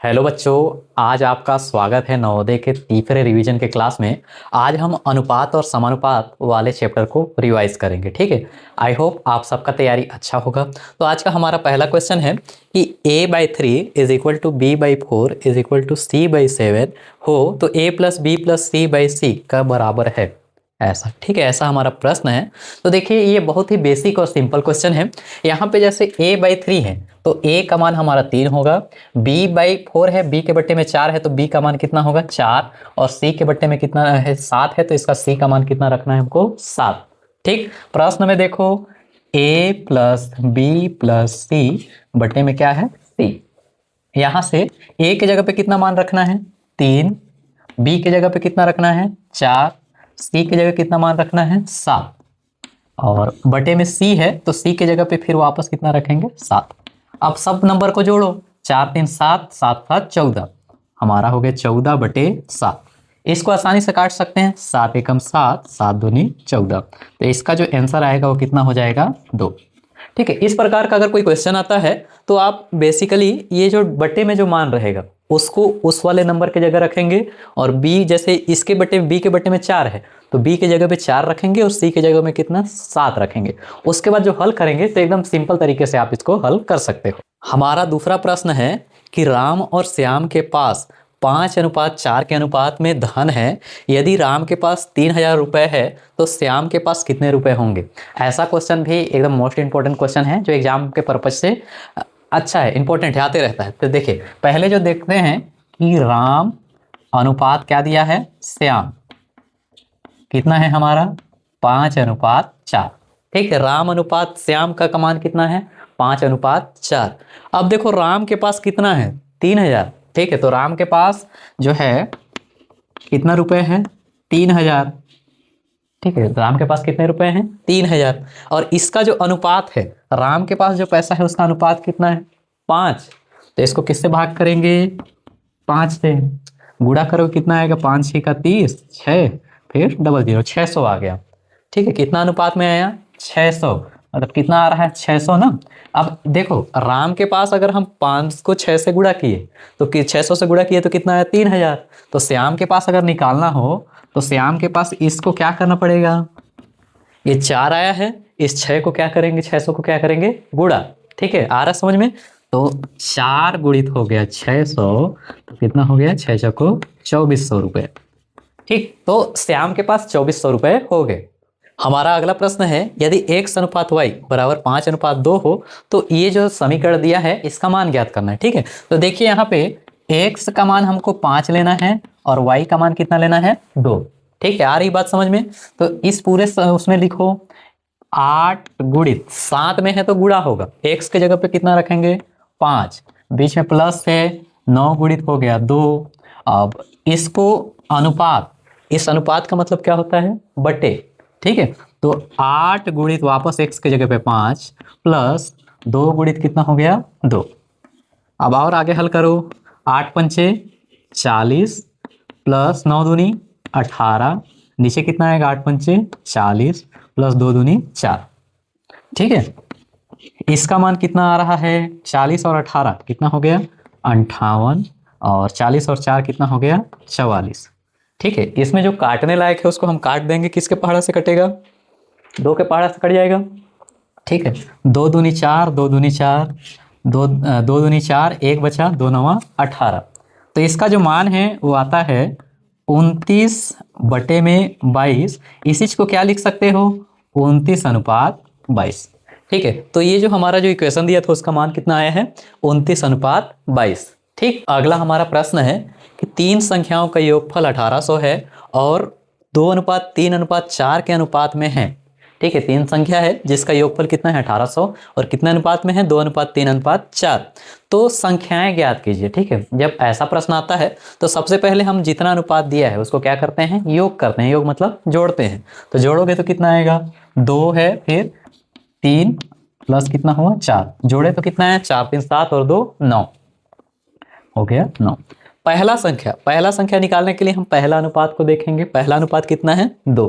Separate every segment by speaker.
Speaker 1: Hello बच्चों, आज आपका स्वागत है नवोदय के तीसरे रिवीजन के क्लास में। आज हम अनुपात और समानुपात वाले चैप्टर को रिवाइज करेंगे। ठीक है, आई होप आप सबका तैयारी अच्छा होगा। तो आज का हमारा पहला क्वेश्चन है कि a/3 is equal to b/4 is equal to c/7 हो तो a+b+c/c का बराबर है ऐसा। ठीक है, ऐसा हमारा प्रश्न है। तो देखिए, ये बहुत ही बेसिक और सिंपल क्वेश्चन है। यहाँ पे जैसे a/3 है तो a का मान हमारा 3 होगा, b/4 है, b के बट्टे में 4 है तो b का मान कितना होगा 4, और c के बट्टे में कितना है 7 है तो इसका c का मान कितना रखना है हमको 7। ठीक, प्रश्न में देखो a+b+c बट्टे में क्या है c। यहाँ से a के जगह पे कितना मान रखना है 3, b के जगह पे कितना रखना है 4, c की जगह कितना मान रखना है 7, और बटे में c है तो c की जगह पे फिर वापस कितना रखेंगे 7। अब सब नंबर को जोड़ो, 4 3 7, 7 7 14, हमारा हो गया 14/7। इसको आसानी से काट सकते हैं, 7 एकम 7, 7 दूनी 14, तो इसका जो आंसर आएगा वो कितना हो जाएगा 2। ठीक है, इस प्रकार का अगर कोई क्वेश्चन आता है तो आप बेसिकली ये जो बट्टे में जो मान रहेगा उसको उस वाले नंबर के जगह रखेंगे, और b जैसे इसके बट्टे b के बट्टे में 4 है तो b के जगह पे 4 रखेंगे और c के जगह में कितना 7 रखेंगे। उसके बाद जो हल करेंगे तो एकदम सिंपल तरीके से आप इसको हल कर सकते हो। हमारा दूसरा प्रश्न है कि राम और श्याम के पास 5:4 के अनुपात में धन है। यदि राम के पास 3,000 रुपए है तो श्याम के पास कितने रुपए होंगे। ऐसा क्वेश्चन भी एकदम मोस्ट इंपॉर्टेंट क्वेश्चन है जो एग्जाम के पर्पज से अच्छा है, इंपॉर्टेंट है, आते रहता है। तो देखिए, पहले जो देखते हैं कि राम अनुपात क्या दिया है श्याम, कितना है हमारा 5:4। ठीक है, राम अनुपात श्याम का मान कितना है 5:4। अब देखो राम के पास कितना है 3,000। ठीक है, तो राम के पास जो है कितना रुपए है 3,000। ठीक है, राम के पास कितने रुपए हैं 3,000, और इसका जो अनुपात है राम के पास जो पैसा है उसका अनुपात कितना है 5। तो इसको किससे भाग करेंगे 5 से, गुणा करो कितना आएगा 5 6 का 30, 6 फिर डबल 0, 600 आ गया। ठीक है, कितना अनुपात में आया 600, मतलब कितना आ रहा है 600 ना। अब देखो राम के पास अगर हम 5 को 6 से गुणा किए तो 600 से गुणा किए तो कितना आया 3,000। तो श्याम के पास अगर निकालना हो तो श्याम के पास इसको क्या करना पड़ेगा, ये 4 आया है, इस 6 को क्या करेंगे 600 को क्या करेंगे गुणा। ठीक है, आ रहा समझ में। तो 4 गुणित हो गया 600, तो कितना हो गया 600 को 2400 रुपए। ठीक, तो श्याम के पास 2400 रुपए हो गए। हमारा अगला प्रश्न है यदि x अनुपात y बराबर 5:2 हो तो ये जो समीकरण दिया है इसका मान ज्ञात करना है। ठीक है, तो देखिए यहाँ पे x का मान हमको 5 लेना है और y का मान कितना लेना है 2। ठीक है, आ रही बात समझ में। तो इस पूरे उसमें लिखो 8 गुणित 7 में है तो गुणा होगा, x के जगह पे कितना रखेंगे 5, बीच में प्लस है 9 गुणित हो गया 2। अब इसको अनुपात, इस अनुपात का मतलब क्या होता है बटे। ठीक है, तो 8 गुणित वापस x के जगह पे 5 प्लस 2 गुणित कितना हो गया 2। अब और आगे हल करो, 8 पंचे 40 प्लस 9 दूनी 18, नीचे कितना आएगा 8 पंचे 40 प्लस 2 दूनी 4। ठीक है, इसका मान कितना आ रहा है 40 और 18 कितना हो गया 58, और 40 और 4 कितना हो गया 44। ठीक है, इसमें जो काटने लायक है उसको हम काट देंगे, किसके पहाड़ा से कटेगा 2 के पहाड़ा से कट जाएगा। ठीक है, 2 दूनी 4, 2 दूनी 4, 2 दूनी 4, 1 बचा 2 9 18। तो इसका जो मान है वो आता है 29/22। इस चीज को क्या लिख सकते हो 29:22। ठीक है, तो ये जो हमारा जो इक्वेशन दिया था उसका मान कितना आया है 29:22। ठीक, अगला हमारा प्रश्न है कि 3 संख्याओं का योगफल 1800 है और 2:3:4 के अनुपात में है। ठीक है, 3 संख्या है जिसका योगफल कितना है 1800 और कितने अनुपात में है 2:3:4। तो संख्याएं ज्ञात कीजिए। ठीक है, जब ऐसा प्रश्न आता है तो सबसे पहले हम जितना अनुपात दिया है उसको क्या करते हैं योग करते हैं, योग मतलब जोड़ते हैं। तो जोड़ोगे तो कितना आएगा 2 है, फिर 3 प्लस कितना हुआ 4, जोड़े तो कितना है 4 3 7 और 2 9 हो गया 9। पहला संख्या निकालने के लिए हम पहला अनुपात को देखेंगे। पहला अनुपात कितना है 2,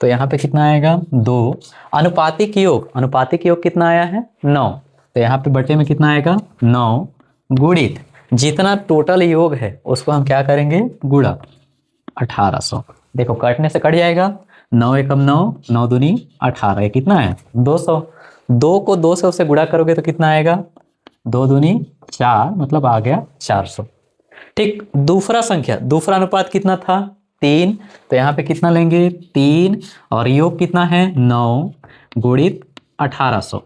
Speaker 1: तो यहाँ पे कितना आएगा 2। अनुपातिक योग कितना आया है 9, तो यहाँ पे बटे में कितना आएगा 9 गुणित जितना टोटल योग है उसको हम क्या करेंगे, गुणा 1800। देखो काटने से कट जाएगा, 9 एकम 9, 9 दूनी 18, ये कितना है 200। 2 को 200 से गुणा करोगे तो कितना आएगा, 2 दूनी 4, मतलब आ गया 400। ठीक, दूसरा संख्या, दूसरा अनुपात कितना था 3, तो यहाँ पे कितना लेंगे 3, और योग कितना है 9 गुणित 1800।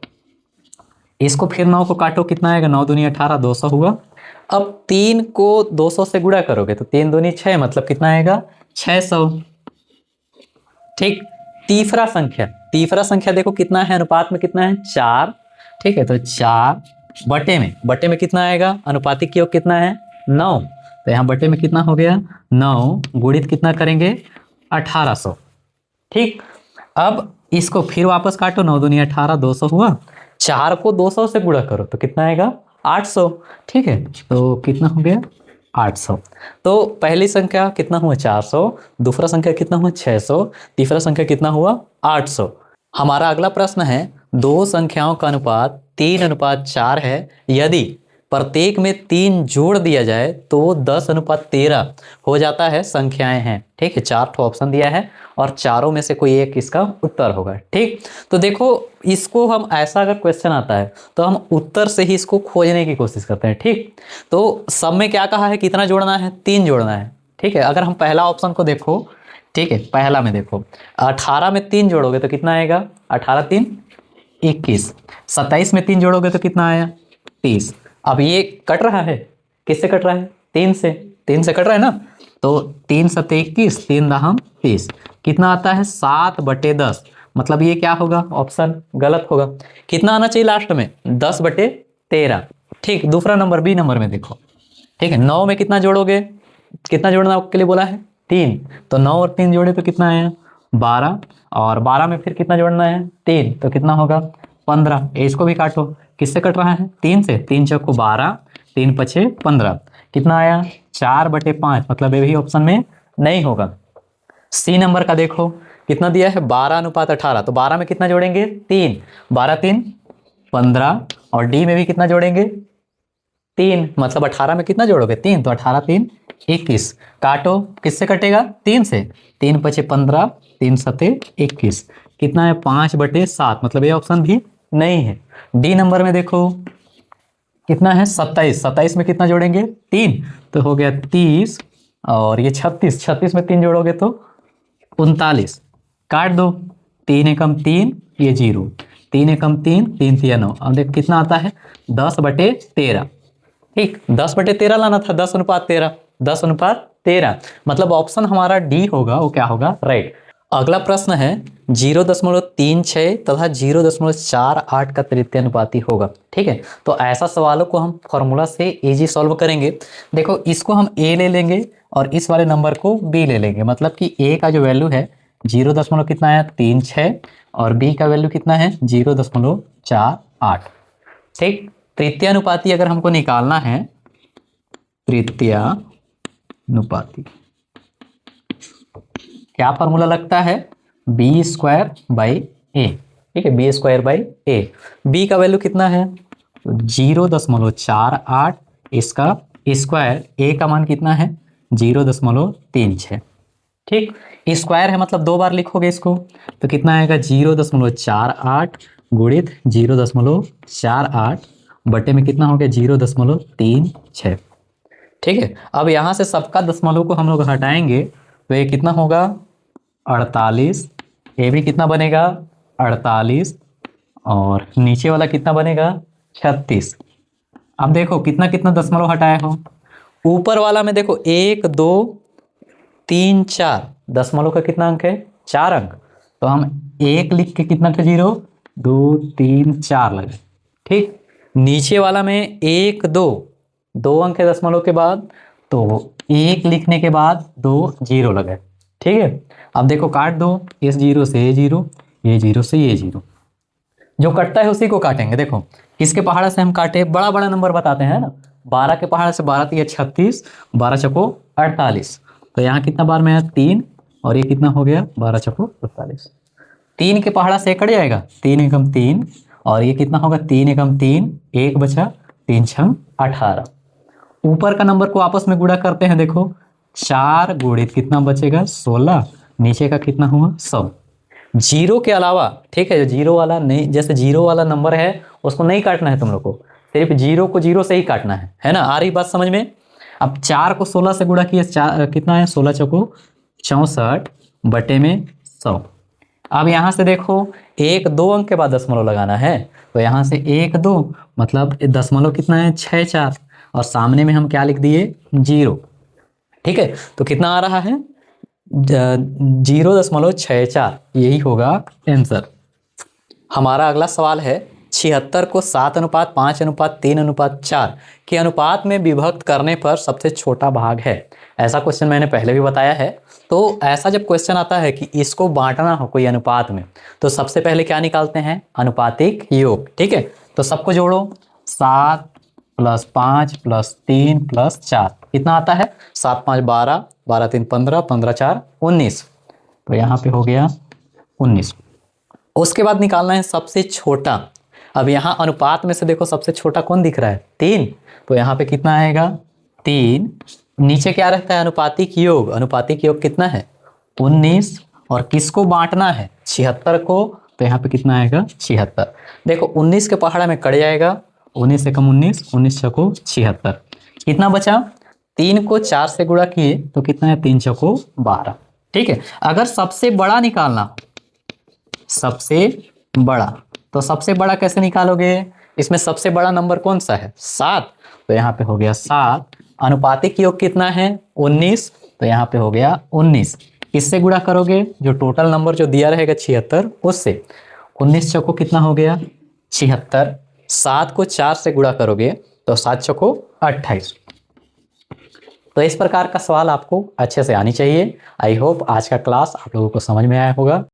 Speaker 1: इसको फिर 9 को काटो, कितना आएगा 9 दूनी 18, 200 हुआ। अब 3 को 200 से गुणा करोगे तो 3 दूनी 6, मतलब कितना आएगा 600। ठीक, तीसरा संख्या, तीसरा संख्या देखो कितना है, अनुपात में कितना है 4। ठीक है, तो 4 बटे में कितना आएगा, अनुपातिक योग कितना है 9, तो यहाँ बटे में कितना हो गया 9 गुणित कितना करेंगे 1800। ठीक, अब इसको फिर वापस काटो, 9 दूनी 18, 200 हुआ। 4 को 200 से गुणा करो तो कितना आएगा 800। ठीक है, तो कितना हो गया 800। तो पहली संख्या कितना हुआ 400, दूसरा संख्या कितना हुआ 600, तीसरा संख्या कितना हुआ 800। हमारा अगला प्रश्न है, दो संख्याओं का अनुपात 3:4 है, यदि प्रत्येक में 3 जोड़ दिया जाए तो 10:13 हो जाता है, संख्याएं हैं। ठीक है, 4 ऑप्शन दिया है और चारों में से कोई एक इसका उत्तर होगा। ठीक, तो देखो इसको हम ऐसा, अगर क्वेश्चन आता है तो हम उत्तर से ही इसको खोजने की कोशिश करते हैं। ठीक, तो सब में क्या कहा है, कितना जोड़ना है 3 जोड़ना है। ठीक है, अगर हम पहला ऑप्शन को देखो, ठीक है पहला में देखो 18 में 3 जोड़ोगे तो कितना आएगा, 18 3 21। 27 में 3 जोड़ोगे तो कितना आया 30। अब ये कट रहा है, किससे कट रहा है 3 से, 3 से कट रहा है ना, तो 3 7 21, 3 दाहम 30, कितना आता है 7/10। मतलब ये क्या होगा, ऑप्शन गलत होगा। कितना आना चाहिए लास्ट में 10/13। ठीक, दूसरा नंबर बी नंबर में देखो। ठीक है, 9 में कितना जोड़ोगे, कितना जोड़ना के लिए बोला है 3, तो 9 और 3 जोड़े तो कितना आया 12, और 12 में फिर कितना जोड़ना है 3, तो कितना होगा 15। इसको भी काटो, किससे कट रहा है 3 से, 3 चौको 12, 3 पछे 15, कितना आया 4/5, मतलब ये भी ऑप्शन में नहीं होगा। सी नंबर का देखो कितना दिया है 12:18, तो 12 में कितना जोड़ेंगे 3, 12 3 15, और डी में भी कितना जोड़ेंगे 3, मतलब 18 में कितना जोड़ोगे 3, तो 18 3 21। काटो, किससे कटेगा 3 से, 3 पछे 15, 3 सते 21, कितना है 5/7, मतलब ये ऑप्शन भी नहीं है। डी नंबर में देखो कितना है 27, 27 में कितना जोड़ेंगे 3, तो हो गया 30, और ये 36, 36 में 3 जोड़ोगे तो 39। काट दो, 3 एकम 3, ये 0, 3 एकम 3, 3 3 9, अब देख कितना आता है 10/13। ठीक, 10/13 लाना था, 10:13, 10:13, मतलब ऑप्शन हमारा डी होगा, वो क्या होगा राइट। अगला प्रश्न है 0.36 तथा 0.48 का तृतीय अनुपाती होगा। ठीक है, तो ऐसा सवालों को हम फॉर्मूला से इजी सॉल्व करेंगे। देखो इसको हम ए ले लेंगे और इस वाले नंबर को बी ले लेंगे, मतलब कि ए का जो वैल्यू है 0. कितना आया 36, और बी का वैल्यू कितना है 0.48। ठीक, तृतीय अनुपाती अगर हमको निकालना है, तृतीय अनुपाती क्या फॉर्मूला लगता है, b²/a। ठीक है, b²/a। b का वैल्यू कितना है 0.48, इसका स्क्वायर, a का मान कितना है 0.36। ठीक, स्क्वायर है मतलब 2 बार लिखोगे इसको, तो कितना आएगा 0.48 गुणित 0.48 बटे में कितना हो गया 0.36। ठीक है, अब यहाँ से सबका दशमलव को हम लोग हटाएंगे तो ये कितना होगा 48, ये भी कितना बनेगा 48, और नीचे वाला कितना बनेगा 36। अब देखो कितना कितना दशमलव हटाए हो, ऊपर वाला में देखो 1 2 3 4, दशमलव का कितना अंक है 4 अंक, तो हम 1 लिख के कितना था 0 2 3 4 लगे। ठीक, नीचे वाला में 1 2 2 अंक है दशमलव के बाद, तो 1 लिखने के बाद 2 0 लगे। ठीक है, अब देखो काट दो, इस 0 से ये 0, ये 0 से ये 0, जो कटता है उसी को काटेंगे। देखो किसके पहाड़ा से हम काटे, बड़ा बड़ा नंबर बताते हैं ना, 12 के पहाड़ा से 12 3 36, 12 चौको 48, तो यहाँ कितना बार में है 3, और ये कितना हो गया 12 चौको 48। 3 के पहाड़ा से कट जाएगा, 3 एकम 3, और ये कितना होगा 3 एकम 3, 1 बचा, 3 6 18। ऊपर का नंबर को आपस में गुणा करते हैं। देखो 4 गुणित कितना बचेगा 16, नीचे का कितना हुआ 100। जीरो के अलावा, ठीक है, जो जीरो वाला नहीं, जैसे जीरो वाला नंबर है उसको नहीं काटना है तुम लोग को, सिर्फ जीरो को जीरो से ही काटना है ना। आ रही बात समझ में। अब 4 को 16 से गुणा किया, कितना है 16 चौको 64 बटे में 100। अब यहाँ से देखो 1 2 अंक के बाद दशमलव लगाना है, तो यहाँ से 1 2 मतलब दशमलव कितना है 6 4, और सामने में हम क्या लिख दिए 0। ठीक है, तो कितना आ रहा है 0.64, यही होगा आंसर। हमारा अगला सवाल है 76 को 7:5:3:4 के अनुपात में विभक्त करने पर सबसे छोटा भाग है। ऐसा क्वेश्चन मैंने पहले भी बताया है। तो ऐसा जब क्वेश्चन आता है कि इसको बांटना हो कोई अनुपात में, तो सबसे पहले क्या निकालते हैं अनुपातिक योग। ठीक है, तो सबको जोड़ो 7 + 5 + 3 + 4 कितना आता है 7 5 12, 12 3 15, 15 4 19, तो यहाँ पे हो गया 19। उसके बाद निकालना है सबसे छोटा। अब यहाँ अनुपात में से देखो सबसे छोटा कौन दिख रहा है 3, तो यहाँ पे कितना आएगा 3। नीचे क्या रहता है अनुपातिक योग, अनुपातिक योग कितना है 19, और किसको बांटना है 76 को, तो यहाँ पे कितना आएगा 76। देखो 19 के पहाड़ा में कट जाएगा, 19 से कम 19, 19 चौको 76, कितना बचा 3 को 4 से गुणा किए तो कितना है 3 चौको 12। ठीक है, अगर सबसे बड़ा निकालना हो, सबसे बड़ा, तो सबसे बड़ा कैसे निकालोगे, इसमें सबसे बड़ा नंबर कौन सा है 7, तो यहाँ पे हो गया 7। अनुपातिक योग कितना है 19, तो यहाँ पे हो गया 19। किससे गुणा करोगे, जो टोटल नंबर जो दिया रहेगा 76 उससे, 19 चौको कितना हो गया 76। 7 को 4 से गुणा करोगे तो 7 चौको 28। तो इस प्रकार का सवाल आपको अच्छे से आनी चाहिए। आई होप आज का क्लास आप लोगों को समझ में आया होगा।